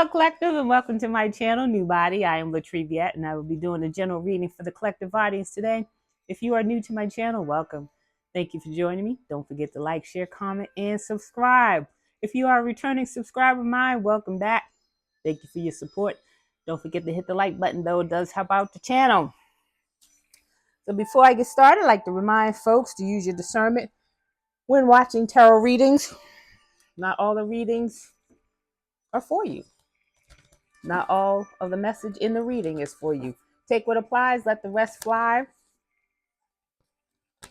up, collective, and welcome to my channel, NUBODI. I am Latriviette, and I will be doing a general reading for the collective audience today. If you are new to my channel, welcome. Thank you for joining me. Don't forget to like, share, comment, and subscribe. If you are a returning subscriber of mine, welcome back. Thank you for your support. Don't forget to hit the like button, though. It does help out the channel. So before I get started, I'd like to remind folks to use your discernment when watching tarot readings. Not all the readings are for you. Not all of the message in the reading is for you. Take what applies, let the rest fly.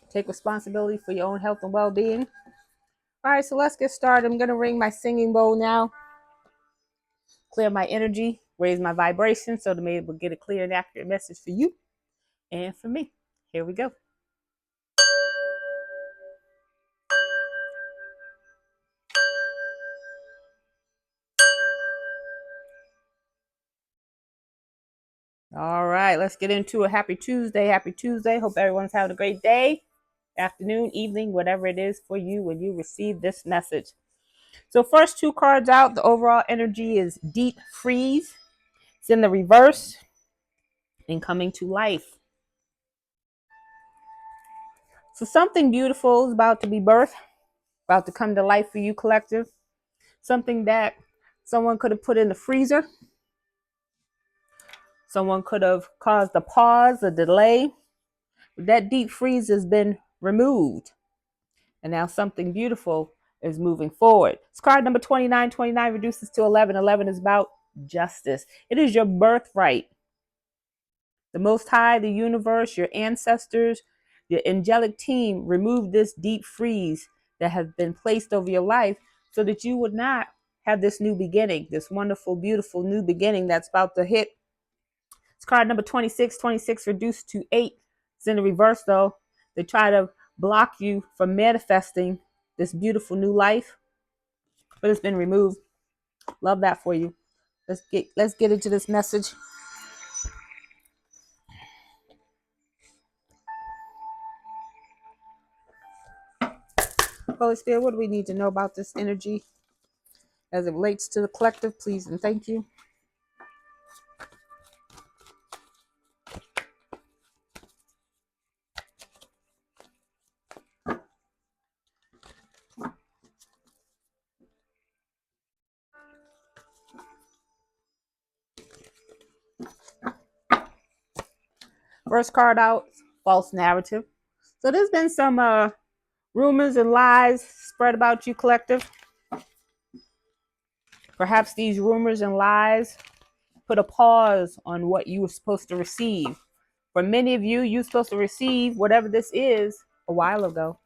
Take responsibility for your own health and well-being. All right, so let's get started. I'm going to ring my singing bowl now. Clear my energy, raise my vibration so to be able to get a clear and accurate message for you and for me. Here we go. All right, let's get into a happy Tuesday. Happy Tuesday. Hope everyone's having a great day, afternoon, evening, whatever it is for you when you receive this message. So first two cards out, the overall energy is Deep Freeze. It's in the reverse and coming to life. So something beautiful is about to be birthed, about to come to life for you, collective. Something that someone could have put in the freezer. Someone could have caused a pause, a delay. That deep freeze has been removed. And now something beautiful is moving forward. It's card number 29. 29 reduces to 11. 11 is about justice. It is your birthright. The Most High, the universe, your ancestors, your angelic team removed this deep freeze that has been placed over your life so that you would not have this new beginning, this wonderful, beautiful new beginning that's about to hit. It's card number 26. 26 reduced to 8. It's in the reverse, though. They try to block you from manifesting this beautiful new life, but it's been removed. Love that for you. Let's get into this message. Holy Spirit, what do we need to know about this energy as it relates to the collective? Please and thank you. First card out, false narrative. So there's been some rumors and lies spread about you, collective. Perhaps these rumors and lies put a pause on what you were supposed to receive. For many of you, you're supposed to receive whatever this is a while ago.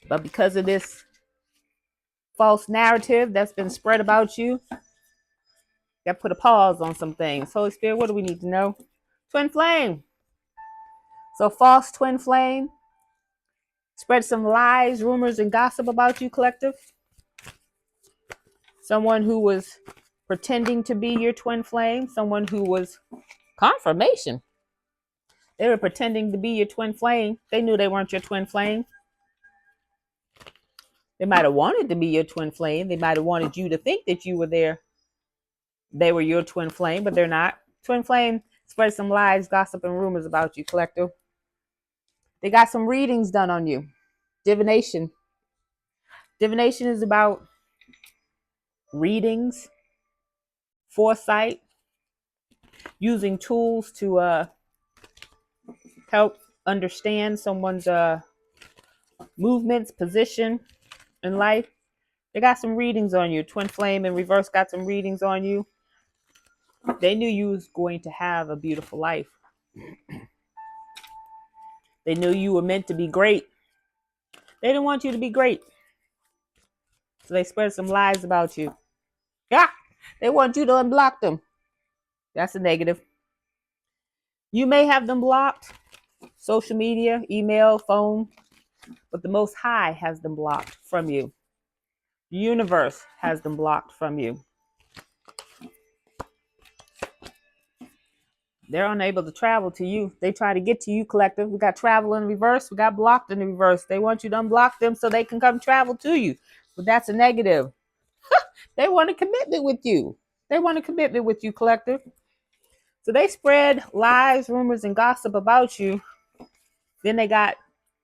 But because of this false narrative that's been spread about you, that put a pause on some things. Holy Spirit, what do we need to know? Twin flame. So false twin flame spread some lies, rumors, and gossip about you, collective. Someone who was pretending to be your twin flame. Someone who was confirmation. They were pretending to be your twin flame. They knew they weren't your twin flame. They might have wanted to be your twin flame. They might have wanted you to think that you were there. They were your twin flame, but they're not. Twin flame spread some lies, gossip, and rumors about you, collective. They got some readings done on you. Divination. Divination is about readings, foresight, using tools to help understand someone's movements, position in life. They got some readings on you. Twin flame in reverse got some readings on you. They knew you was going to have a beautiful life. They knew you were meant to be great. They didn't want you to be great. So they spread some lies about you. Yeah, they want you to unblock them. That's a negative. You may have them blocked. Social media, email, phone. But the Most High has them blocked from you. The universe has them blocked from you. They're unable to travel to you. They try to get to you, collective. We got travel in reverse. We got blocked in the reverse. They want you to unblock them so they can come travel to you. But that's a negative. They want a commitment with you. They want a commitment with you, collective. So they spread lies, rumors, and gossip about you. Then they got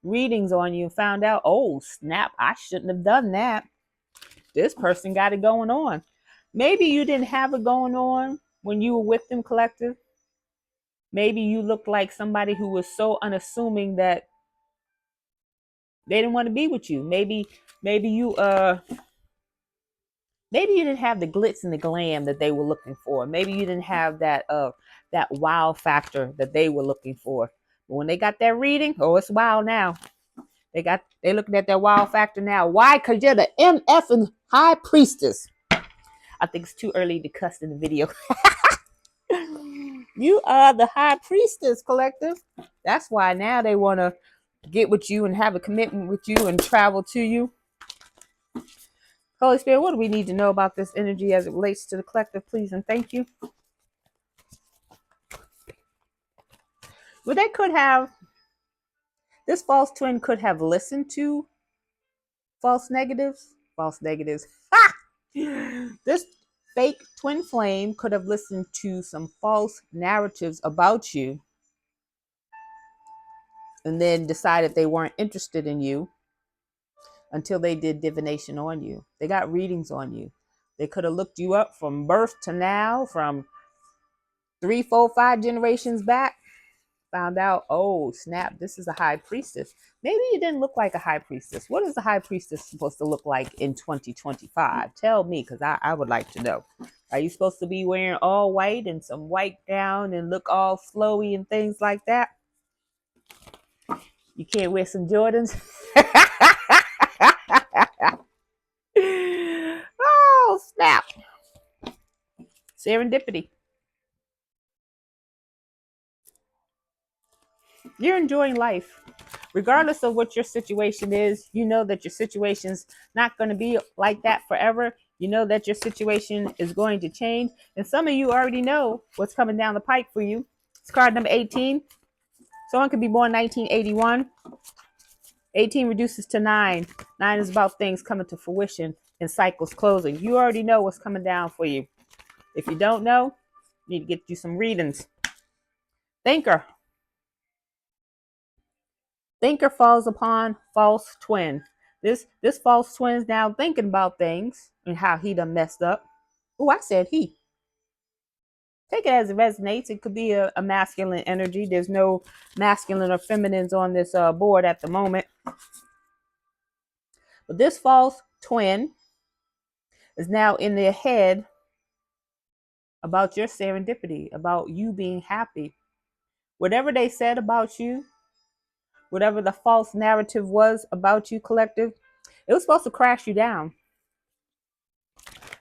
readings on you and found out, oh, snap, I shouldn't have done that. This person got it going on. Maybe you didn't have it going on when you were with them, collective. Maybe you looked like somebody who was so unassuming that they didn't want to be with you. Maybe you maybe you didn't have the glitz and the glam that they were looking for. Maybe you didn't have that wow factor that they were looking for. But when they got that reading, oh, it's wow now. They looking at that wow factor now. Why? Because you're the MF and High Priestess. I think it's too early to cuss in the video. You are the High Priestess, collective. That's why now they want to get with you and have a commitment with you and travel to you. Holy Spirit, what do we need to know about this energy as it relates to the collective, please and thank you? Well, they could have, this false twin could have listened to false negatives. False negatives. Ha! This fake twin flame could have listened to some false narratives about you and then decided they weren't interested in you until they did divination on you. They got readings on you. They could have looked you up from birth to now, from 3, 4, 5 generations back. Found out, oh, snap, this is a high priestess. Maybe you didn't look like a high priestess. What is the high priestess supposed to look like in 2025? Tell me, because I would like to know. Are you supposed to be wearing all white and some white gown and look all flowy and things like that? You can't wear some Jordans? Oh, snap. Serendipity. You're enjoying life. Regardless of what your situation is, you know that your situation's not going to be like that forever. You know that your situation is going to change. And some of you already know what's coming down the pike for you. It's card number 18. Someone could be born 1981. 18 reduces to 9. 9 is about things coming to fruition and cycles closing. You already know what's coming down for you. If you don't know, you need to get you some readings. Thinker. Thinker falls upon false twin. This false twin is now thinking about things and how he done messed up. Oh, I said he. Take it as it resonates. It could be a masculine energy. There's no masculine or feminines on this board at the moment. But this false twin is now in their head about your serendipity, about you being happy. Whatever they said about you, whatever the false narrative was about you, collective, it was supposed to crash you down.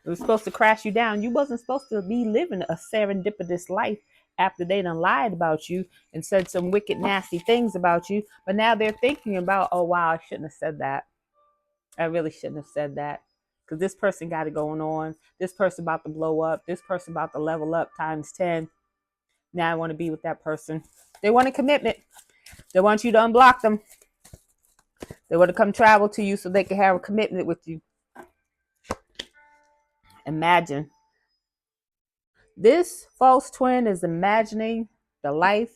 It was supposed to crash you down. You wasn't supposed to be living a serendipitous life after they done lied about you and said some wicked, nasty things about you. But now they're thinking about, oh, wow, I shouldn't have said that. I really shouldn't have said that. Because this person got it going on. This person about to blow up. This person about to level up times 10. Now I want to be with that person. They want a commitment. They want you to unblock them. They want to come travel to you so they can have a commitment with you. Imagine. This false twin is imagining the life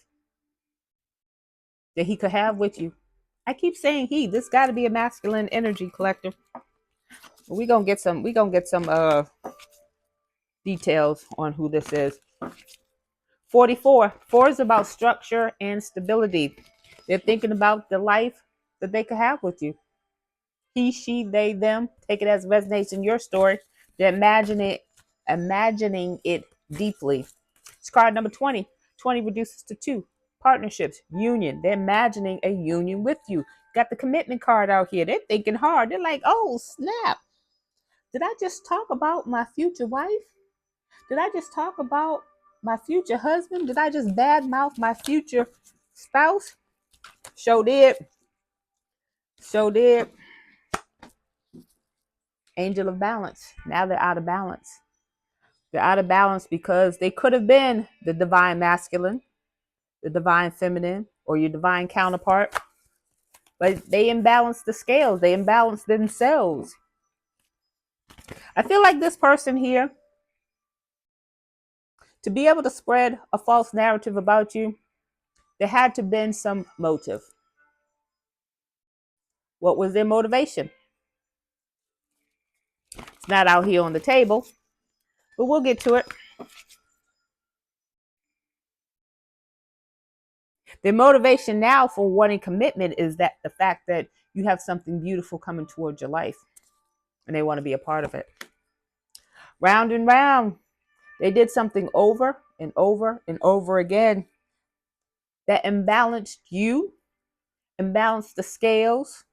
that he could have with you. I keep saying he. This got to be a masculine energy, collector. We're gonna get some details on who this is. 44. 4 is about structure and stability. They're thinking about the life that they could have with you. He, she, they, them. Take it as it resonates in your story. They're imagining it deeply. It's card number 20. 20 reduces to 2. Partnerships, union. They're imagining a union with you. Got the commitment card out here. They're thinking hard. They're like, oh, snap. Did I just talk about my future wife? Did I just talk about my future husband? Did I just badmouth my future spouse? Show did. Show did. Angel of balance. Now they're out of balance. They're out of balance because they could have been the divine masculine, the divine feminine, or your divine counterpart. But they imbalanced the scales. They imbalanced themselves. I feel like this person here, to be able to spread a false narrative about you, there had to have been some motive. What was their motivation? It's not out here on the table, but we'll get to it. Their motivation now for wanting commitment is that the fact that you have something beautiful coming towards your life and they want to be a part of it. Round and round, they did something over and over and over again that imbalanced you, imbalanced the scales.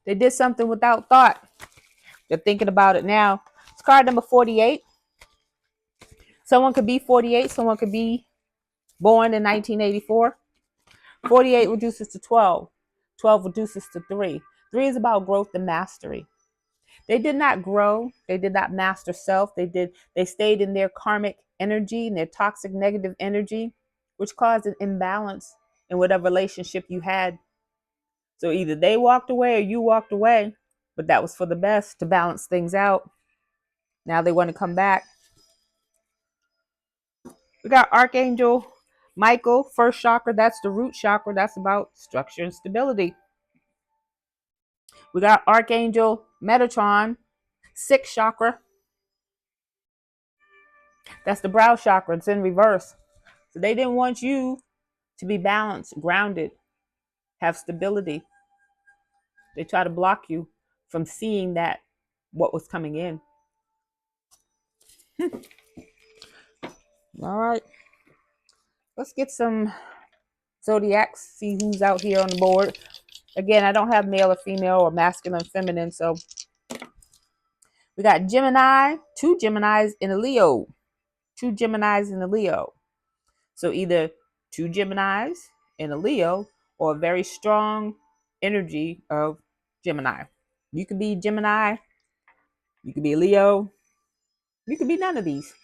They did something without thought. They're thinking about it now. It's card number 48. Someone could be 48. Someone could be born in 1984. 48 reduces to 12. 12 reduces to 3. 3 is about growth and mastery. They did not grow. They did not master self. They stayed in their karmic energy and their toxic negative energy, which caused an imbalance in whatever relationship you had. So either they walked away or you walked away, but that was for the best to balance things out. Now they want to come back. We got Archangel Michael, first chakra. That's the root chakra. That's about structure and stability. We got Archangel Metatron, sixth chakra. That's the brow chakra. It's in reverse. So they didn't want you to be balanced, grounded, have stability. They try to block you from seeing that what was coming in. All right. Let's get some zodiacs, see who's out here on the board. Again, I don't have male or female or masculine, feminine. So we got Gemini, two Geminis in a Leo. Two Geminis in a Leo. So either two Geminis in a Leo or a very strong energy of Gemini. You could be Gemini. You could be a Leo. You could be none of these.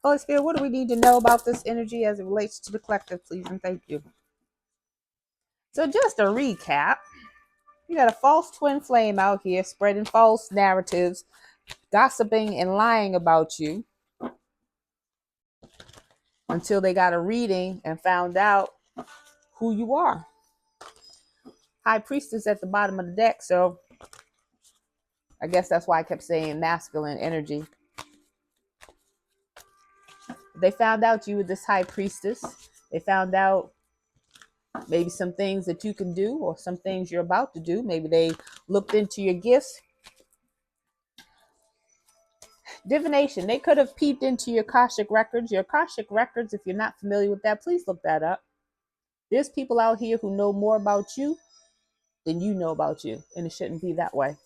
Holy Spirit, what do we need to know about this energy as it relates to the collective, please and thank you. So just a recap. You got a false twin flame out here spreading false narratives, gossiping and lying about you until they got a reading and found out who you are. High Priestess at the bottom of the deck, so I guess that's why I kept saying masculine energy. They found out you were this High Priestess. They found out maybe some things that you can do or some things you're about to do. Maybe they looked into your gifts. Divination. They could have peeped into your Akashic records. Your Akashic records, if you're not familiar with that, please look that up. There's people out here who know more about you than you know about you, and it shouldn't be that way.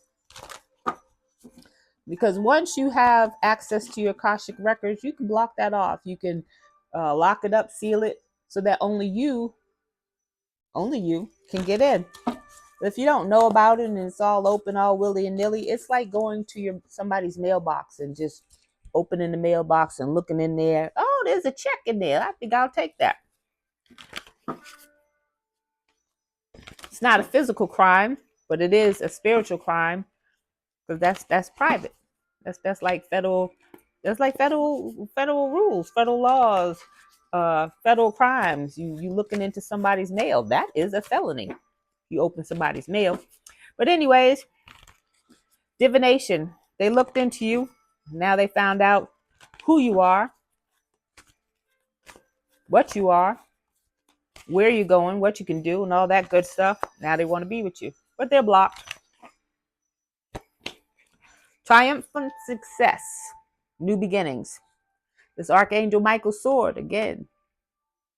Because once you have access to your Akashic records, you can block that off. You can lock it up, seal it, so that only you can get in. If you don't know about it and it's all open, all willy and nilly, it's like going to somebody's mailbox and just opening the mailbox and looking in there. Oh, there's a check in there. I think I'll take that. It's not a physical crime, but it is a spiritual crime because that's private. That's like federal. That's like federal rules, federal laws, federal crimes. You looking into somebody's mail. That is a felony. You open somebody's mail. But anyways, divination. They looked into you. Now they found out who you are, what you are, where you're going, what you can do, and all that good stuff. Now they want to be with you, but they're blocked. Triumphant success, new beginnings. This Archangel Michael's sword, again,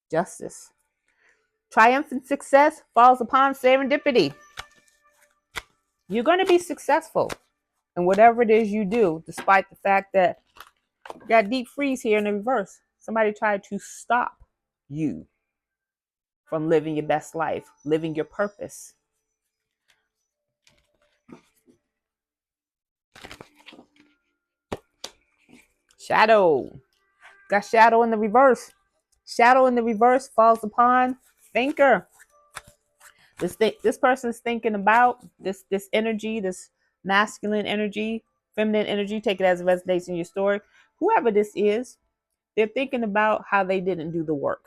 justice. Triumphant success falls upon serendipity. You're going to be successful in whatever it is you do, despite the fact that you got deep freeze here in the reverse. Somebody tried to stop you from living your best life, living your purpose. Shadow. Got shadow in the reverse. Shadow in the reverse falls upon thinker. This person's thinking about this energy, this masculine energy, feminine energy. Take it as it resonates in your story. Whoever this is, they're thinking about how they didn't do the work.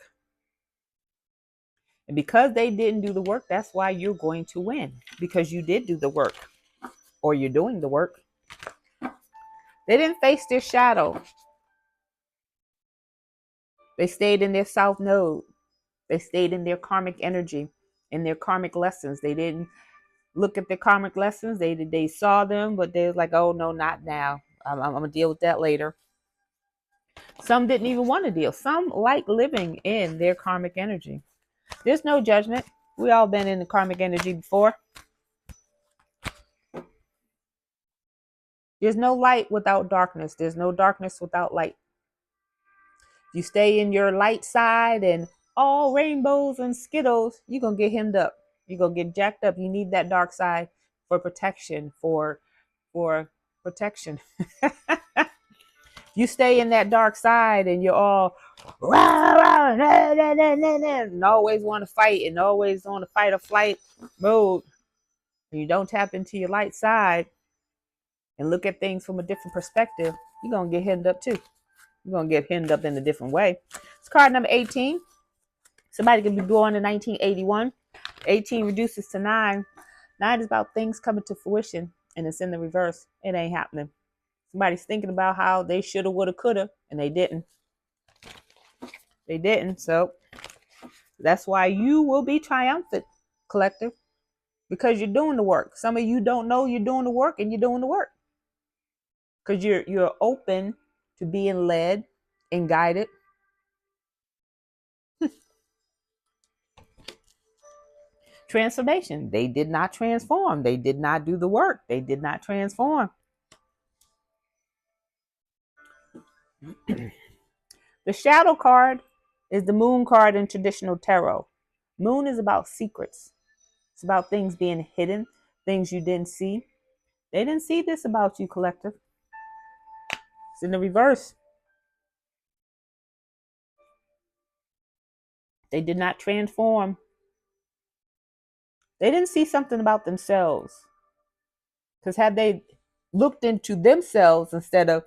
And because they didn't do the work, that's why you're going to win. Because you did do the work, or you're doing the work. They didn't face their shadow. They stayed in their south node. They stayed in their karmic energy, in their karmic lessons. They didn't look at their karmic lessons. They saw them, but they was like, oh no, not now. I'm gonna deal with that later. Some didn't even want to deal. Some like living in their karmic energy. There's no judgment. We all been in the karmic energy before. There's no light without darkness. There's no darkness without light. If you stay in your light side and all rainbows and skittles, you're going to get hemmed up. You're going to get jacked up. You need that dark side for protection, for protection. You stay in that dark side and you're all rah, rah, nah, nah, nah, nah, nah, and always want to fight and always on a fight or flight mode. And you don't tap into your light side and look at things from a different perspective, you're going to get hemmed up too. You're going to get hemmed up in a different way. It's card number 18. Somebody could be born in 1981. 18 reduces to 9. 9 is about things coming to fruition, and it's in the reverse. It ain't happening. Somebody's thinking about how they shoulda, woulda, coulda, and they didn't. They didn't. So that's why you will be triumphant, collective, because you're doing the work. Some of you don't know you're doing the work, and you're doing the work because you're open to being led and guided. Transformation. They did not transform. They did not do the work. They did not transform. The shadow card is the moon card in traditional tarot. Moon is about secrets. It's about things being hidden, things you didn't see. They didn't see this about you, collective. It's in the reverse. They did not transform. They didn't see something about themselves. Because had they looked into themselves instead of,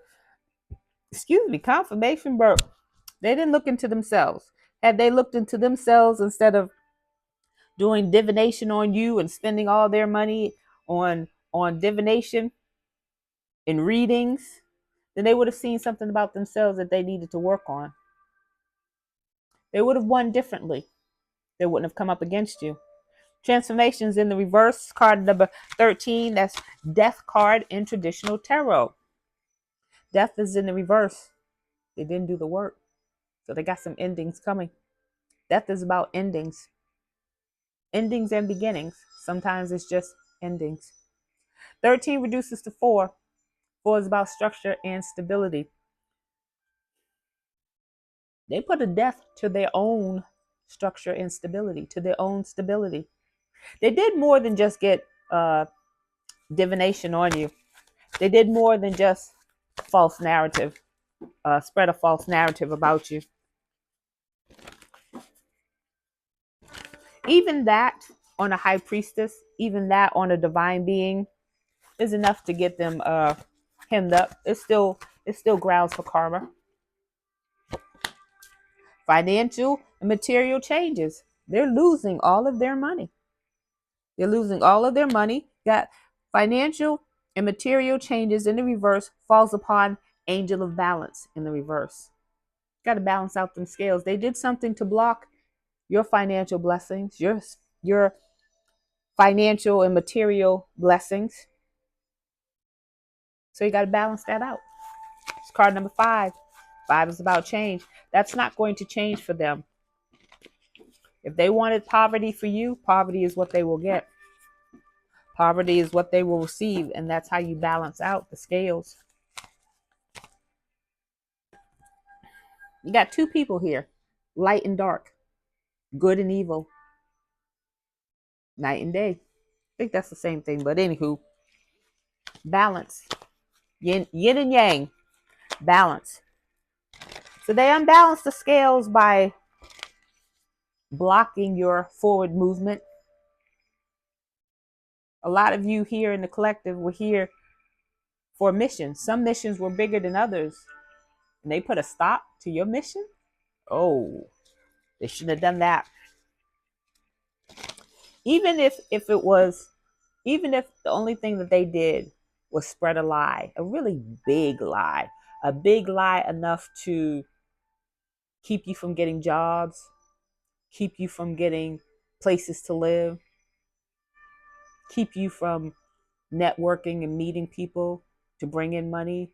confirmation burp. They didn't look into themselves. Had they looked into themselves instead of doing divination on you and spending all their money on divination and readings, then they would have seen something about themselves that they needed to work on. They would have won differently. They wouldn't have come up against you. Transformations in the reverse, card number 13. That's death card in traditional tarot. Death is in the reverse. They didn't do the work. So they got some endings coming. Death is about endings. Endings and beginnings. Sometimes it's just endings. 13 reduces to 4. 4 is about structure and stability. They put a death to their own structure and stability, to their own stability. They did more than just get divination on you. They did more than just false narrative, spread a false narrative about you. Even that on a high priestess, even that on a divine being is enough to get them hemmed up. It's still grounds for karma. Financial and material changes. They're losing all of their money. They're losing all of their money. Got financial and material changes in the reverse falls upon angel of balance in the reverse. Got to balance out them scales. They did something to block your financial blessings, your financial and material blessings. So you got to balance that out. It's card number 5. 5 is about change. That's not going to change for them. If they wanted poverty for you, poverty is what they will get. Poverty is what they will receive, and that's how you balance out the scales. You got 2 people here, light and dark, good and evil, night and day. I think that's the same thing, but anywho, balance, yin and yang, balance. So they unbalance the scales by blocking your forward movement. A lot of you here in the collective were here for a mission. Some missions were bigger than others, and they put a stop to your mission. Oh, they shouldn't have done that. Even if it was, even if the only thing that they did was spread a lie, a really big lie, a big lie enough to keep you from getting jobs, keep you from getting places to live, keep you from networking and meeting people to bring in money,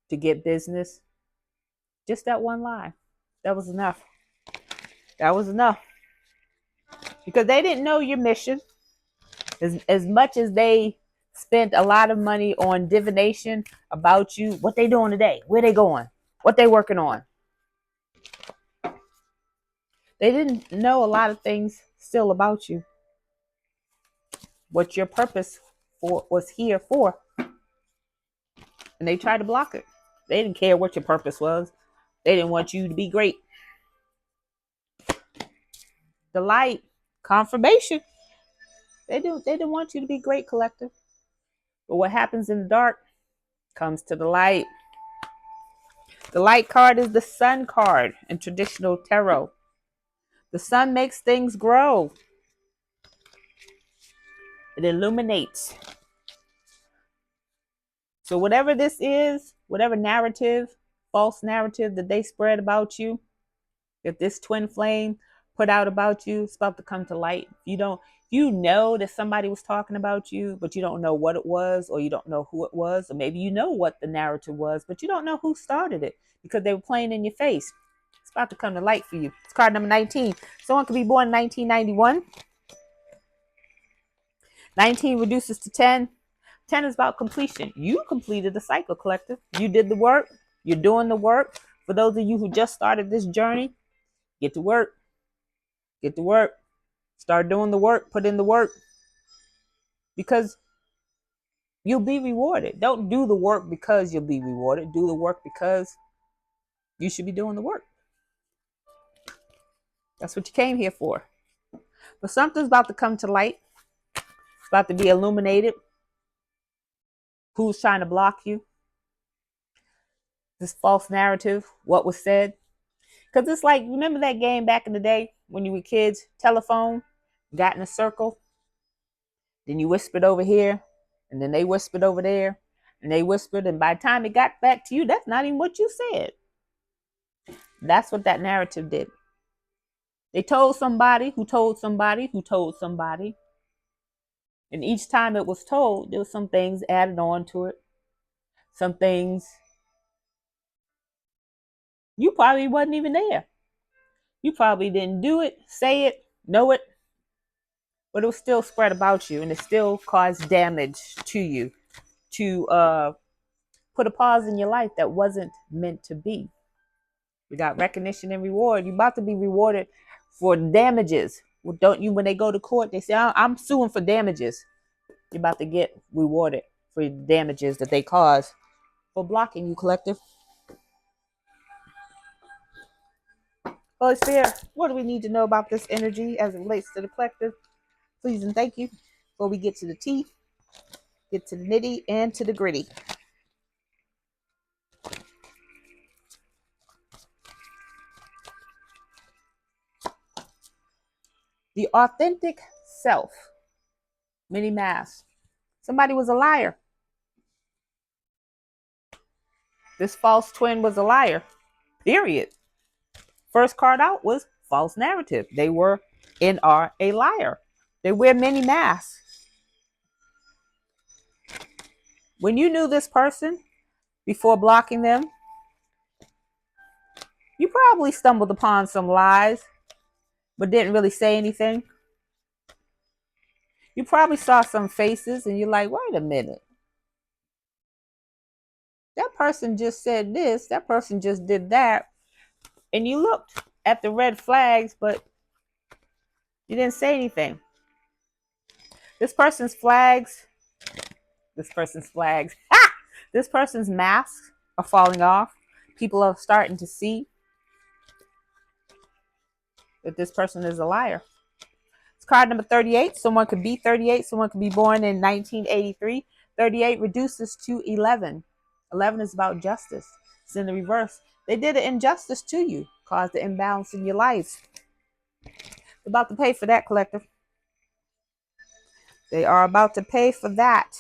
to get business. Just that one lie. That was enough. That was enough. Because they didn't know your mission. As much as they spent a lot of money on divination about you, what they doing today, where they going, what they working on. They didn't know a lot of things still about you. What your purpose for was here for. And they tried to block it. They didn't care what your purpose was. They didn't want you to be great. The light, confirmation. They didn't want you to be great, collective. But what happens in the dark comes to the light. The light card is the sun card in traditional tarot. The sun makes things grow. It illuminates. So whatever this is, whatever narrative, false narrative that they spread about you, that this twin flame put out about you, it's about to come to light. You know that somebody was talking about you, but you don't know what it was, or you don't know who it was, or maybe you know what the narrative was, but you don't know who started it because they were playing in your face. It's about to come to light for you. It's card number 19. Someone could be born in 1991. 19 reduces to 10. 10 is about completion. You completed the cycle, collective. You did the work. You're doing the work. For those of you who just started this journey, get to work. Get to work. Start doing the work. Put in the work. Because you'll be rewarded. Don't do the work because you'll be rewarded. Do the work because you should be doing the work. That's what you came here for. But something's about to come to light. It's about to be illuminated. Who's trying to block you? This false narrative, what was said. Because it's like, remember that game back in the day when you were kids? Telephone, got in a circle. Then you whispered over here. And then they whispered over there. And they whispered. And by the time it got back to you, that's not even what you said. That's what that narrative did. They told somebody who told somebody who told somebody. And each time it was told, there was some things added on to it. Some things you probably wasn't even there. You probably didn't do it, say it, know it, but it was still spread about you, and it still caused damage to you, to put a pause in your life that wasn't meant to be. You got recognition and reward. You're about to be rewarded for damages. Well, don't you, when they go to court, they say, I'm suing for damages. You're about to get rewarded for the damages that they caused for blocking you, collective. Holy Spirit, what do we need to know about this energy as it relates to the collective? Please and thank you. Before we get to the tea, get to the nitty and to the gritty. The authentic self. Mini Mass. Somebody was a liar. This false twin was a liar. Period. First card out was false narrative. They were and are a liar. They wear many masks. When you knew this person before blocking them, you probably stumbled upon some lies, but didn't really say anything. You probably saw some faces and you're like, wait a minute. That person just said this. That person just did that. And you looked at the red flags, but you didn't say anything. This person's flags, this person's masks are falling off. People are starting to see. that this person is a liar. It's card number 38. Someone could be 38. Someone could be born in 1983. 38 reduces to 11. 11 is about justice. It's in the reverse. They did an injustice to you, caused an imbalance in your life. They're about to pay for that, collective. They are about to pay for that.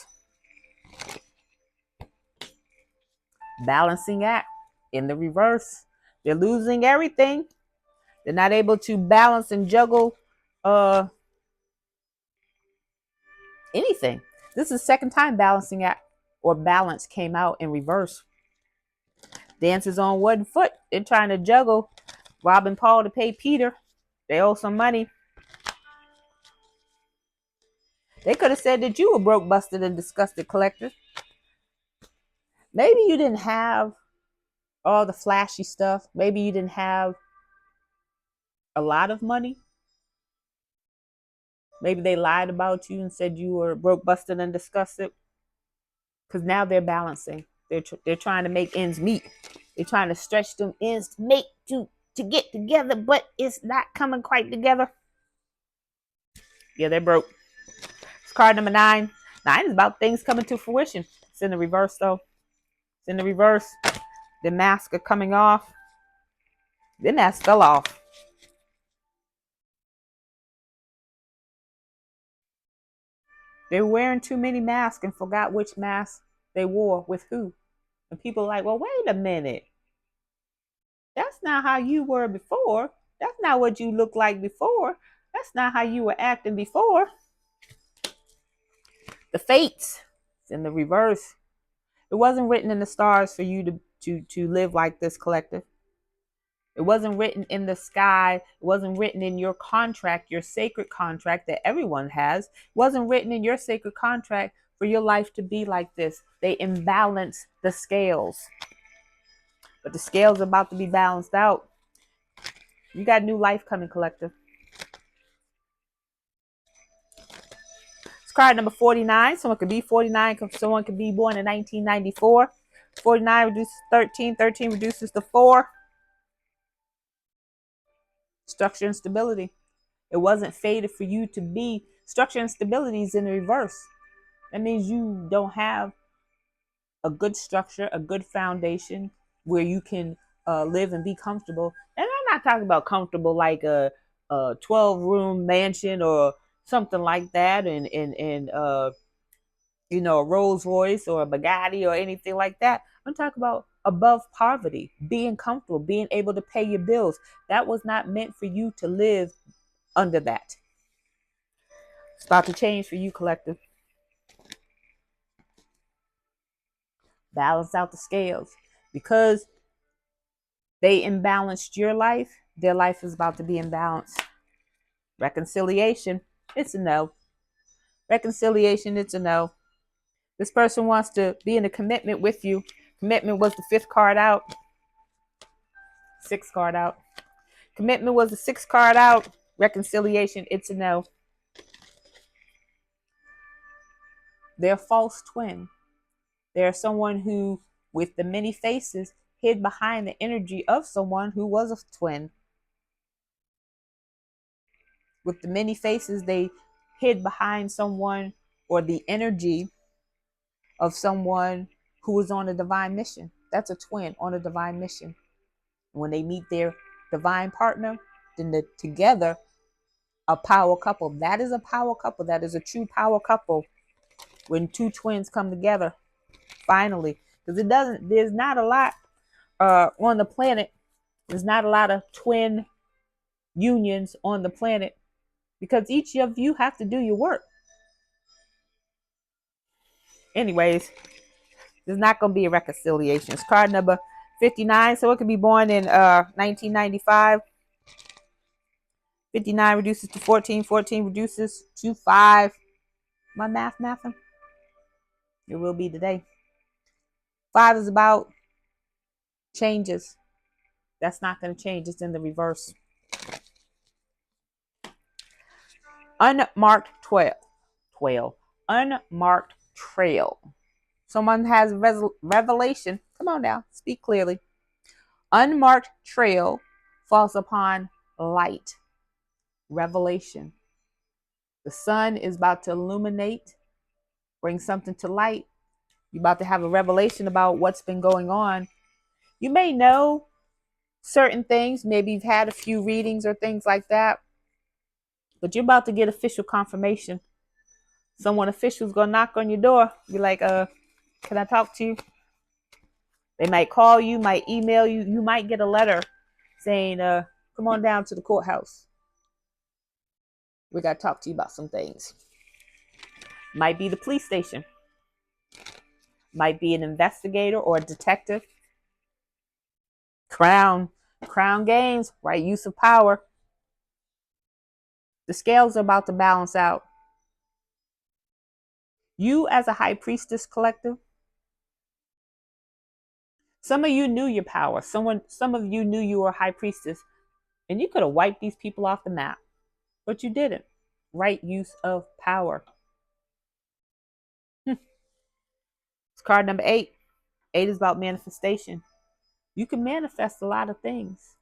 Balancing act in the reverse. They're losing everything. They're not able to balance and juggle anything. This is the second time balancing act or balance came out in reverse. Dances on one foot. They're trying to juggle robbing Paul to pay Peter. They owe some money. They could have said that you were broke, busted, and disgusted, collector. Maybe you didn't have all the flashy stuff. Maybe you didn't have a lot of money. Maybe they lied about you and said you were broke, busted, and disgusted. Because now they're balancing. They're trying to make ends meet. They're trying to stretch them ends to make to get together, but it's not coming quite together. Yeah, they're broke. It's card number 9. 9 is about things coming to fruition. It's in the reverse, though. It's in the reverse. The masks are coming off. The mask fell off. They were wearing too many masks and forgot which mask they wore with who. And people are like, well, wait a minute. That's not how you were before. That's not what you looked like before. That's not how you were acting before. The fates. It's in the reverse. It wasn't written in the stars for you to live like this, collective. It wasn't written in the sky. It wasn't written in your contract, your sacred contract that everyone has. It wasn't written in your sacred contract for your life to be like this. They imbalance the scales. But the scales are about to be balanced out. You got new life coming, collective. It's card number 49. Someone could be 49. Someone could be born in 1994. 49 reduces 13. 13 reduces to 4. Structure and stability. It wasn't fated for you to be. Structure and stability is in the reverse. That means you don't have a good structure, a good foundation where you can live and be comfortable. And I'm not talking about comfortable like a 12-room mansion or something like that, and a Rolls Royce or a Bugatti or anything like that. I'm talking about above poverty, being comfortable, being able to pay your bills. That was not meant for you to live under that. It's about to change for you, collective. Balance out the scales. Because they imbalanced your life, their life is about to be imbalanced. Reconciliation, it's a no. Reconciliation, it's a no. This person wants to be in a commitment with you. Commitment was the 5th card out. 6th card out. Commitment was the 6th card out. Reconciliation, it's a no. They're a false twin. They're someone who, with the many faces, hid behind the energy of someone who was a twin. With the many faces, they hid behind someone or the energy of someone who was on a divine mission. That's a twin on a divine mission. When they meet their divine partner, then they're together, a power couple. That is a power couple. That is a true power couple. When two twins come together, finally. Because there's not a lot on the planet. There's not a lot of twin unions on the planet. Because each of you have to do your work. Anyways, there's not going to be a reconciliation. It's card number 59. So it could be born in 1995. 59 reduces to 14. 14 reduces to 5. My mathing? It will be today. 5 is about changes. That's not going to change. It's in the reverse. Unmarked trail. Unmarked trail. Someone has revelation. Come on now. Speak clearly. Unmarked trail falls upon light. Revelation. The sun is about to illuminate, bring something to light. You're about to have a revelation about what's been going on. You may know certain things. Maybe you've had a few readings or things like that. But you're about to get official confirmation. Someone official is going to knock on your door. Be like, can I talk to you? They might call you, might email you. You might get a letter saying, come on down to the courthouse. We got to talk to you about some things. Might be the police station. Might be an investigator or a detective. Crown games, right use of power. The scales are about to balance out. You as a high priestess collective, some of you knew your power. Some of you knew you were a high priestess, and you could have wiped these people off the map, but you didn't. Right use of power. It's card number 8. 8 is about manifestation. You can manifest a lot of things,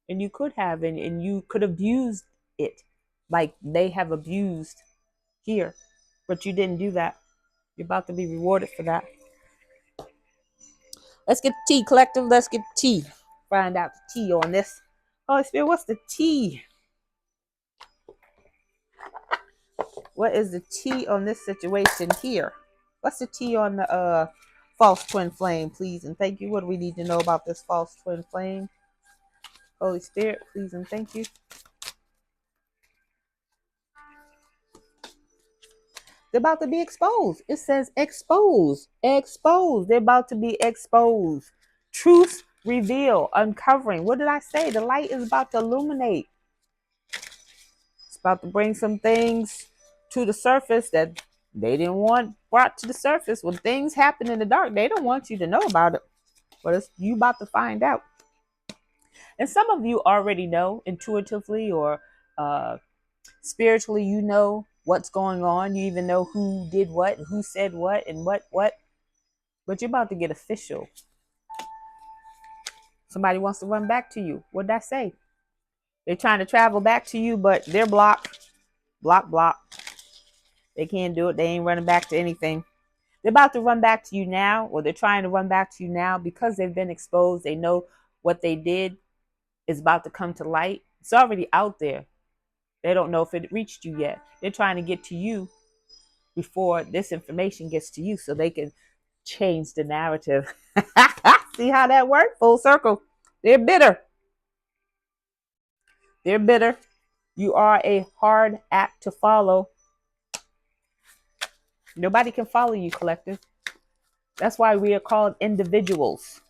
and you could have, and you could have abused it like they have abused here, but you didn't do that. You're about to be rewarded for that. Let's get the tea, collective. Let's get the tea. Find out the tea on this. Holy Spirit, what's the tea? What is the tea on this situation here? What's the tea on the false twin flame, please and thank you? What do we need to know about this false twin flame? Holy Spirit, please and thank you. They're about to be exposed. It says exposed. Exposed. They're about to be exposed. Truth reveal. Uncovering. What did I say? The light is about to illuminate. It's about to bring some things to the surface that they didn't want brought to the surface. When things happen in the dark, they don't want you to know about it. But it's you about to find out. And some of you already know intuitively or spiritually, you know what's going on. You even know who did what and who said what and what. But you're about to get official. Somebody wants to run back to you. What did I say? They're trying to travel back to you, but they're blocked. Block. They can't do it. They ain't running back to anything. They're about to run back to you now, or they're trying to run back to you now because they've been exposed. They know what they did is about to come to light. It's already out there. They don't know if it reached you yet. They're trying to get to you before this information gets to you so they can change the narrative. See how that worked? Full circle. They're bitter. They're bitter. You are a hard act to follow. Nobody can follow you, collective. That's why we are called individuals.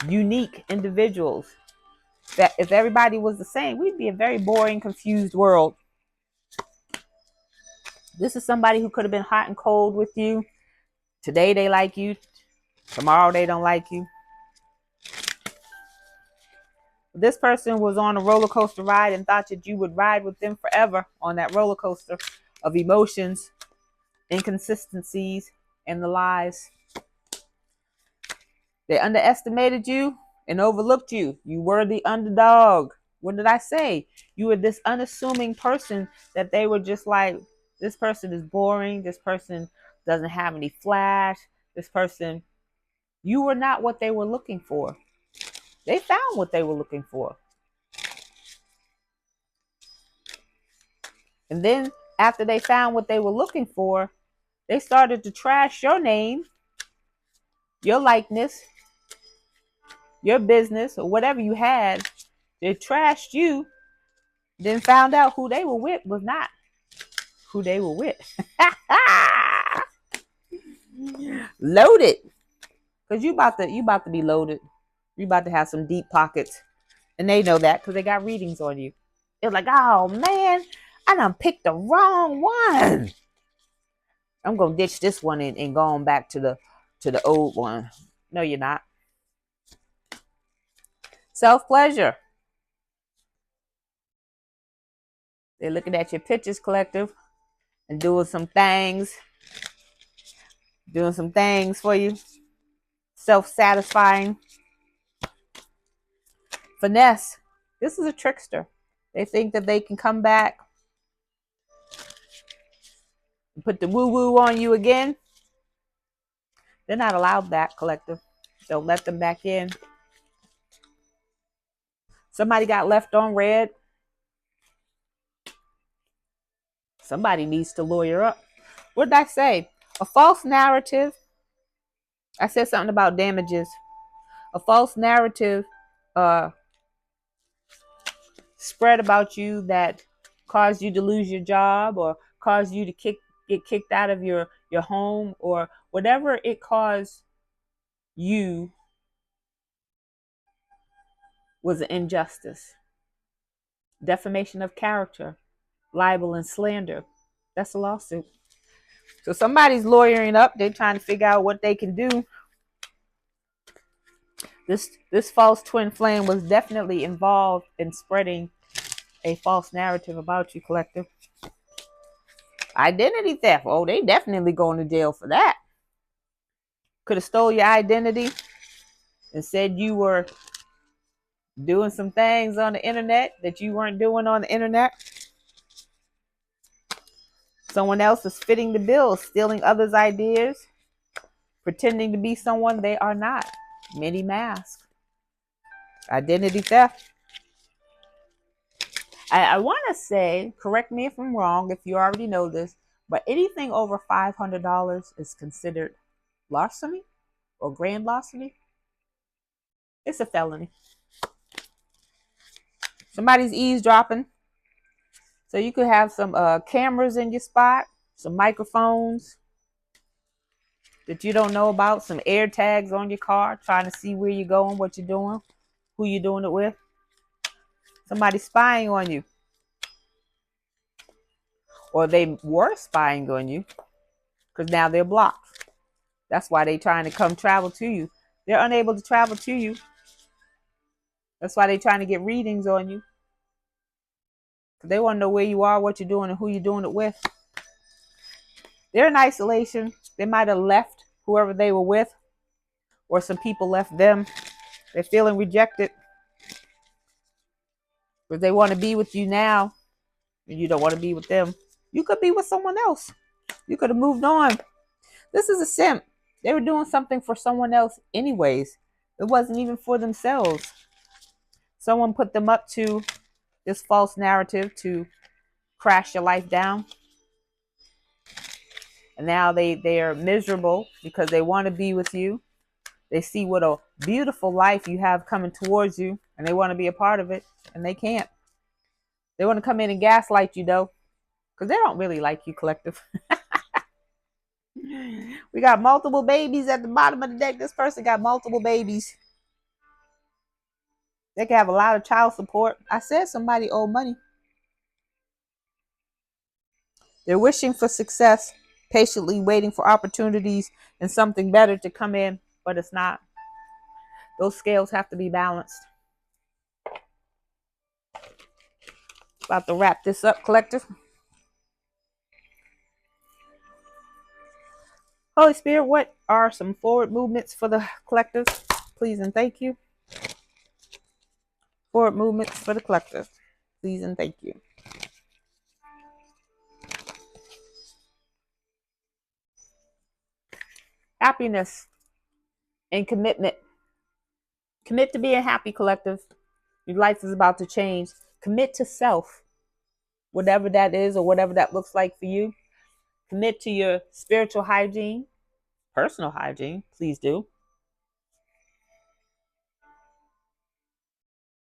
Unique individuals. That if everybody was the same, we'd be a very boring, confused world. This is somebody who could have been hot and cold with you. Today they like you. Tomorrow they don't like you. This person was on a roller coaster ride and thought that you would ride with them forever on that roller coaster of emotions, inconsistencies, and the lies. They underestimated you and overlooked you. You were the underdog. What did I say? You were this unassuming person that they were just like, this person is boring. This person doesn't have any flash. This person, you were not what they were looking for. They found what they were looking for. And then after they found what they were looking for, they started to trash your name, your likeness, your business, or whatever you had. They trashed you, then found out who they were with was not who they were with. Loaded. Because you about to be loaded. You about to have some deep pockets. And they know that because they got readings on you. They're like, oh man, I done picked the wrong one. I'm gonna ditch this one and going back to the old one. No, you're not. Self-pleasure. They're looking at your pictures, collective, and doing some things for you. Self-satisfying. Finesse. This is a trickster. They think that they can come back and put the woo-woo on you again. They're not allowed that, collective. Don't let them back in. Somebody got left on red. Somebody needs to lawyer up. What did I say? A false narrative. I said something about damages. A false narrative spread about you that caused you to lose your job or caused you to get kicked out of your home or whatever it caused you was an injustice. Defamation of character, libel and slander. That's a lawsuit. So somebody's lawyering up. They're trying to figure out what they can do. This false twin flame was definitely involved in spreading a false narrative about you, collective. Identity theft. Oh, they definitely going to jail for that. Could have stole your identity and said you were doing some things on the internet that you weren't doing on the internet. Someone else is fitting the bill, stealing others' ideas, pretending to be someone they are not. Many masks. Identity theft. I want to say, correct me if I'm wrong, if you already know this, but anything over $500 is considered larceny or grand larceny. It's a felony. Somebody's eavesdropping. So you could have some cameras in your spot, some microphones that you don't know about, some air tags on your car, trying to see where you're going, what you're doing, who you're doing it with. Somebody spying on you. Or they were spying on you because now they're blocked. That's why they're trying to come travel to you. They're unable to travel to you. That's why they're trying to get readings on you. Because they want to know where you are, what you're doing, and who you're doing it with. They're in isolation. They might have left whoever they were with, or some people left them. They're feeling rejected because they want to be with you now, and you don't want to be with them. You could be with someone else. You could have moved on. This is a simp. They were doing something for someone else anyways. It wasn't even for themselves. Someone put them up to this false narrative to crash your life down. And now they are miserable because they want to be with you. They see what a beautiful life you have coming towards you, and they want to be a part of it, and they can't. They want to come in and gaslight you, though, because they don't really like you, collective. We got multiple babies at the bottom of the deck. This person got multiple babies. They can have a lot of child support. I said somebody owed money. They're wishing for success, patiently waiting for opportunities and something better to come in, but it's not. Those scales have to be balanced. About to wrap this up, collective. Holy Spirit, what are some forward movements for the collective? Please and thank you. Forward movements for the collective. Please and thank you. Happiness and commitment. Commit to being happy, collective. Your life is about to change. Commit to self, whatever that is or whatever that looks like for you. Commit to your spiritual hygiene, personal hygiene. Please do.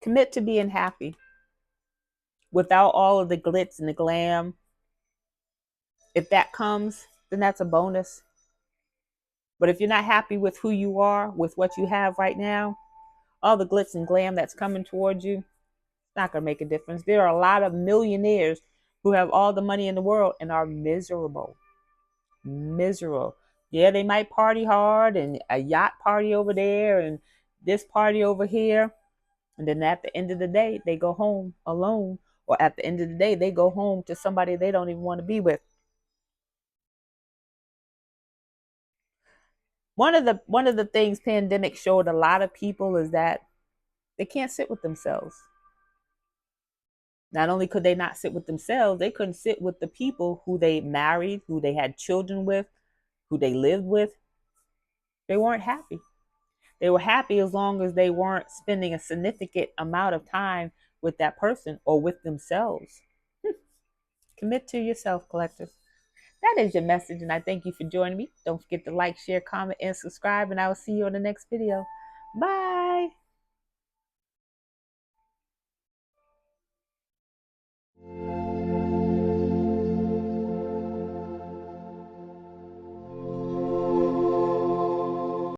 Commit to being happy without all of the glitz and the glam. If that comes, then that's a bonus. But if you're not happy with who you are, with what you have right now, all the glitz and glam that's coming towards you, it's not going to make a difference. There are a lot of millionaires who have all the money in the world and are miserable. Miserable. Yeah, they might party hard and a yacht party over there and this party over here. And then at the end of the day, they go home alone. Or at the end of the day, they go home to somebody they don't even want to be with. One of the things pandemic showed a lot of people is that they can't sit with themselves. Not only could they not sit with themselves, they couldn't sit with the people who they married, who they had children with, who they lived with. They weren't happy. They were happy as long as they weren't spending a significant amount of time with that person or with themselves. Commit to yourself, collectors. That is your message, and I thank you for joining me. Don't forget to like, share, comment, and subscribe, and I will see you on the next video. Bye.